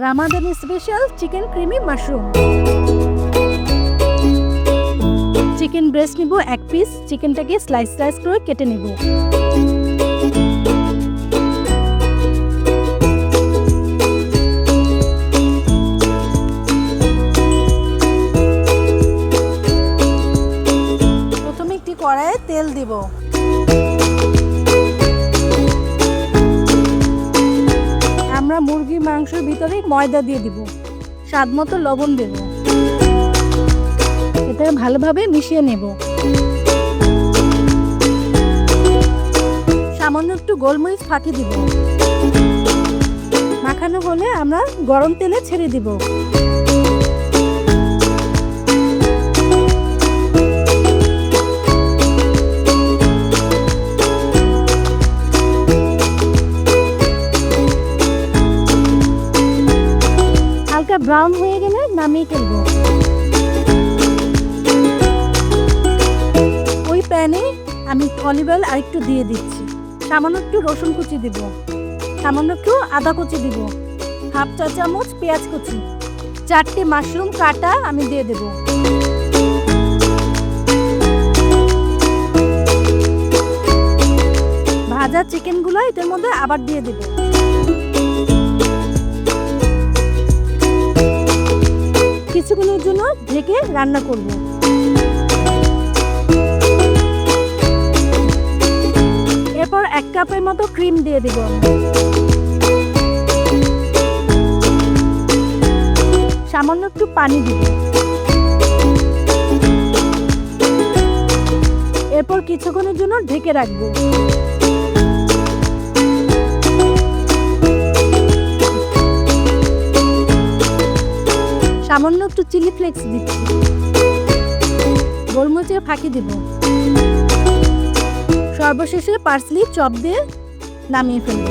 রামাদানি special chicken creamy mushroom. Chicken breast নিব 1 piece. চিকেনটাকে slice করে কেটে নিব। প্রথমে একটি কড়াইয়ে তেল দিব। আমরা মুরগির মাংসের ভিতরে ময়দা দিয়ে দিব। স্বাদ মতো লবণ দেব। এটা ভালোভাবে মিশিয়ে নেব। সামান্য একটু গোলমরিচ ফাঁকি দিব। মাখানো হলে আমরা গরম তেলে ছেড়ে দিব। হালকা ব্রাউন হয়ে গেলে নামিয়ে ফেলব। ওই প্যানে আমি অলিভ অয়েল আরেকটু দিয়ে দিচ্ছি। সামান্য একটু রসুন কুচি দিব। সামান্য একটু আদা কুচি দিব। হাফ চা চামচ পেঁয়াজ কুচি। 4টে মাশরুম কাটা আমি দিয়ে দেব। ভাজা চিকেনগুলো এটার মধ্যে আবার দিয়ে দেব। কিছুক্ষণের জন্য ঢেকে রান্না করব। এরপর 1 কাপের মতো ক্রিম দিয়ে দেব। সামান্য একটু পানি দিব। এরপর কিছুক্ষণের জন্য ঢেকে রাখব। সামান্য একটু চিলি ফ্লেক্স দিচ্ছি। গোলমরিচের ফাঁকি দিব। সর্বশেষে পার্সলি চপ দিয়ে নামিয়ে ফেলব।